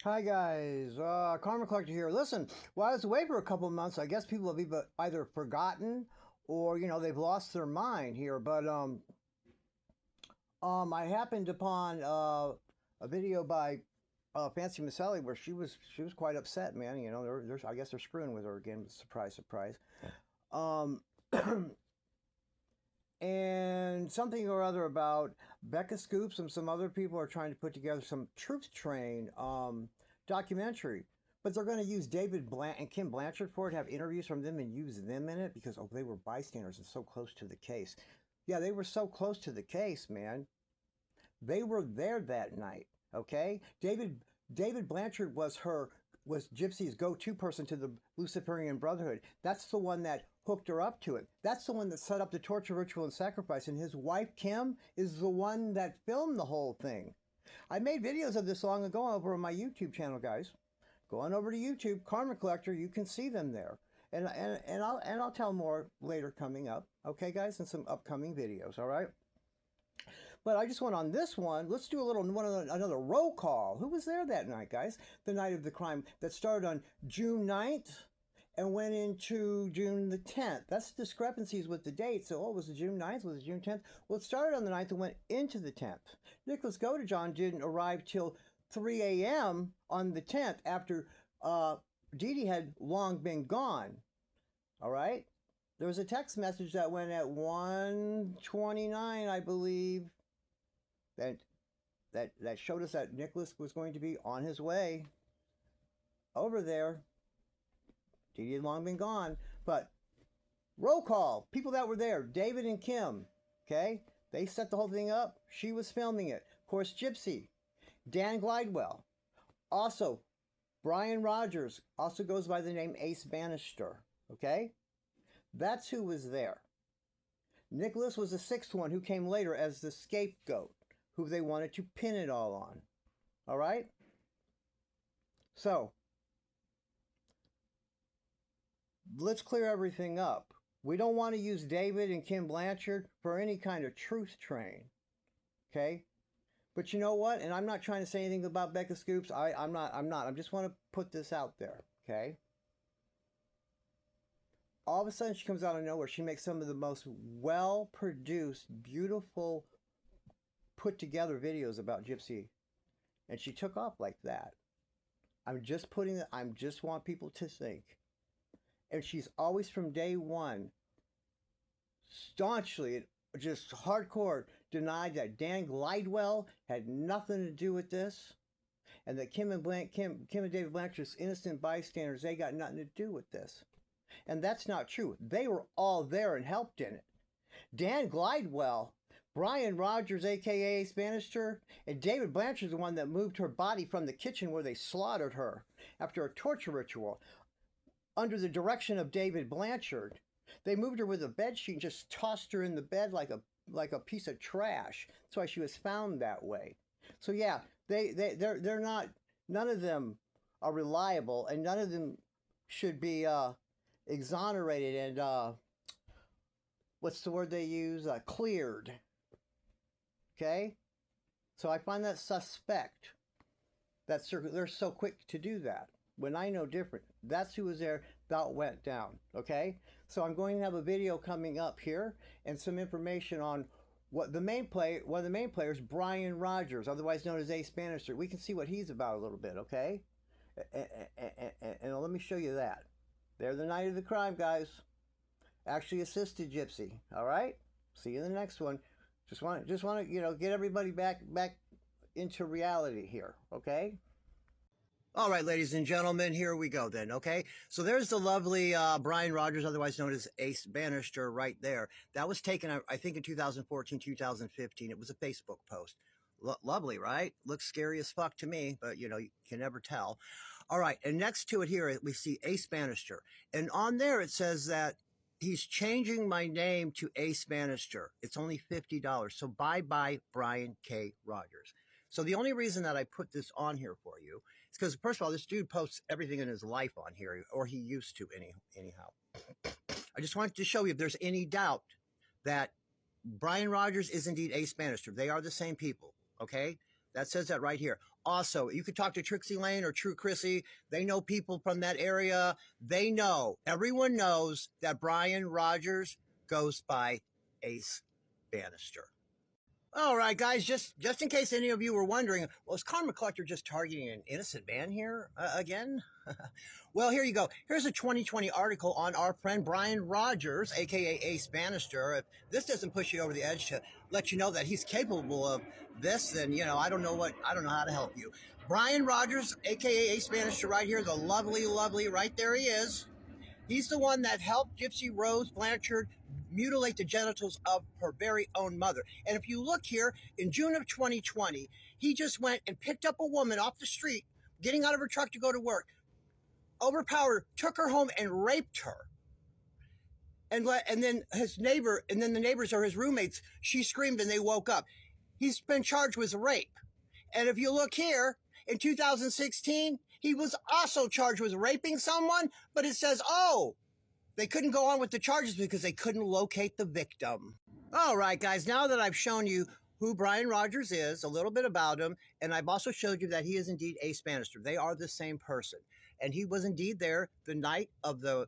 Hi guys, Karma Collector here. Listen, while I was away for a couple of months, I guess people have either forgotten or they've lost their mind here. But I happened upon a video by Fancy Maselli where she was quite upset, man. I guess they're screwing with her again. Surprise, surprise. Um, and something or other about Becca Scoops and some other people are trying to put together some Truth Train documentary. But they're going to use David and Kim Blanchard for it, have interviews from them and use them in it because, they were bystanders and so close to the case. Yeah, they were so close to the case, man. They were there that night, okay? David Blanchard was Gypsy's go-to person to the Luciferian Brotherhood. That's the one that hooked her up to it. That's the one that set up the torture ritual and sacrifice. And his wife, Kim, is the one that filmed the whole thing. I made videos of this long ago over on my YouTube channel, guys. Go on over to YouTube, Karma Collector. You can see them there. And I'll tell more later coming up. Okay, guys, in some upcoming videos, all right? But I just went on this one. Let's do another roll call. Who was there that night, guys? The night of the crime that started on June 9th and went into June the 10th. That's discrepancies with the dates. So, was it June 9th? Was it June 10th? Well, it started on the 9th and went into the 10th. Nicholas Godejohn didn't arrive till 3 a.m. on the 10th after Dee Dee had long been gone. All right? There was a text message that went at 1:29, I believe, that showed us that Nicholas was going to be on his way over there. Dee Dee had long been gone. But roll call, people that were there, David and Kim, okay? They set the whole thing up. She was filming it. Of course, Gypsy, Dan Glidewell. Also, Brian Rogers, also goes by the name Ace Bannister, okay? That's who was there. Nicholas was the sixth one who came later as the scapegoat, who they wanted to pin it all on. All right? So, let's clear everything up. We don't want to use David and Kim Blanchard for any kind of truth train. Okay? But you know what? And I'm not trying to say anything about Becca Scoops. I'm not. I just want to put this out there. Okay? All of a sudden, she comes out of nowhere. She makes some of the most well-produced, beautiful, put-together videos about Gypsy. And she took off like that. I just want people to think. And she's always from day one, staunchly, just hardcore, denied that Dan Glidewell had nothing to do with this. And that Kim and David Blanchard's innocent bystanders, they got nothing to do with this. And that's not true. They were all there and helped in it. Dan Glidewell, Brian Rogers, a.k.a. Ace Bannister, and David Blanchard is the one that moved her body from the kitchen where they slaughtered her after a torture ritual under the direction of David Blanchard. They moved her with a bedsheet and just tossed her in the bed like a piece of trash. That's why she was found that way. So yeah, they're not, none of them are reliable, and none of them should be exonerated and what's the word they use? Cleared. Okay? So I find that suspect that they're so quick to do that. When I know different. That's who was there, that went down. Okay? So I'm going to have a video coming up here and some information on one of the main players, Brian Rogers, otherwise known as Ace Bannister. We can see what he's about a little bit, okay? And let me show you that. They're the night of the crime, guys. Actually assisted Gypsy. All right? See you in the next one. Just want to, get everybody back into reality here, okay? All right, ladies and gentlemen, here we go then, okay? So there's the lovely Brian Rogers, otherwise known as Ace Bannister, right there. That was taken, I think, in 2014, 2015. It was a Facebook post. Lovely, right? Looks scary as fuck to me, but, you can never tell. All right, and next to it here, we see Ace Bannister. And on there, it says that he's changing my name to Ace Bannister. It's only $50. So bye-bye, Brian K. Rogers. So the only reason that I put this on here for you is because, first of all, this dude posts everything in his life on here, or he used to anyhow. I just wanted to show you if there's any doubt that Brian Rogers is indeed Ace Bannister. They are the same people, okay? That says that right here. also. You could talk to Trixie Lane or True Chrissy. They know people from that area. They know, everyone knows that Brian Rogers goes by Ace Bannister. All right, guys, just in case any of you were wondering, well, is Karma Collector just targeting an innocent man here again? Well, here you go. Here's a 2020 article on our friend Brian Rogers, aka Ace Bannister. If this doesn't push you over the edge to let you know that he's capable of this, then I don't know how to help you. Brian Rogers, aka Ace Bannister, right here, the lovely, right there he is. He's the one that helped Gypsy Rose Blanchard mutilate the genitals of her very own mother. And if you look here, in June of 2020, he just went and picked up a woman off the street, getting out of her truck to go to work, overpowered her, took her home, and raped her. And then his neighbor, and then the neighbors or his roommates, she screamed and they woke up. He's been charged with rape. And if you look here, in 2016, he was also charged with raping someone, but it says, oh, they couldn't go on with the charges because they couldn't locate the victim. All right, guys, now that I've shown you who Brian Rogers is, a little bit about him, and I've also showed you that he is indeed Ace Bannister. They are the same person. And he was indeed there the night of the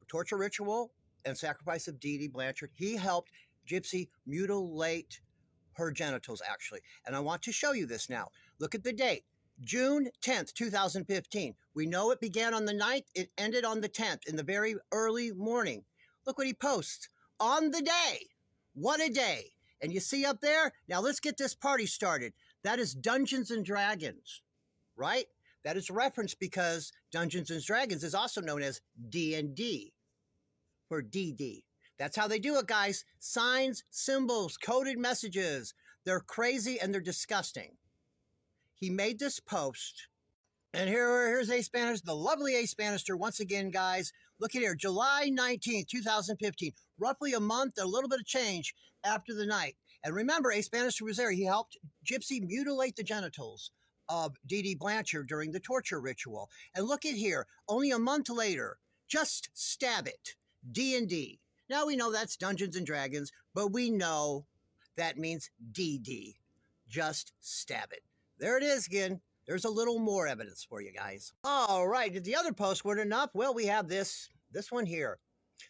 torture ritual and sacrifice of Dee Dee Blanchard. He helped Gypsy mutilate her genitals, actually. And I want to show you this now. Look at the date. June 10th, 2015. We know it began on the 9th. It ended on the 10th in the very early morning. Look what he posts. On the day. What a day. And you see up there? Now let's get this party started. That is Dungeons and Dragons, right? That is referenced because Dungeons and Dragons is also known as D&D for DD. That's how they do it, guys. Signs, symbols, coded messages. They're crazy and they're disgusting. He made this post, and here's Ace Bannister, the lovely Ace Bannister. Once again, guys, look at here, July 19th, 2015, roughly a month, a little bit of change after the night. And remember, Ace Bannister was there. He helped Gypsy mutilate the genitals of Dee Dee Blanchard during the torture ritual. And look at here, only a month later, just stab it, D&D. Now we know that's Dungeons and Dragons, but we know that means DD. Just stab it. There it is again. There's a little more evidence for you guys. All right, did the other post weren't enough? Well, we have this one here.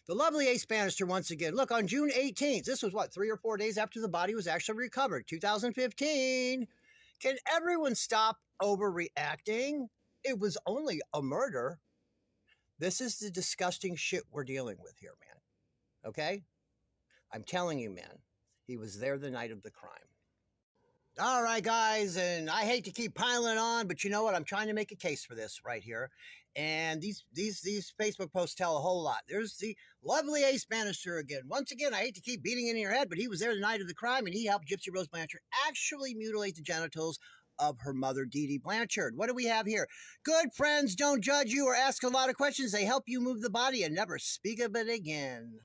The lovely Ace Bannister once again. Look, on June 18th, this was what, 3 or 4 days after the body was actually recovered, 2015. Can everyone stop overreacting? It was only a murder. This is the disgusting shit we're dealing with here, man. Okay? I'm telling you, man, he was there the night of the crime. All right, guys, and I hate to keep piling on, but you know what? I'm trying to make a case for this right here. And these Facebook posts tell a whole lot. There's the lovely Ace Bannister again. Once again, I hate to keep beating it in your head, but he was there the night of the crime, and he helped Gypsy Rose Blanchard actually mutilate the genitals of her mother, Dee Dee Blanchard. What do we have here? Good friends don't judge you or ask a lot of questions. They help you move the body and never speak of it again.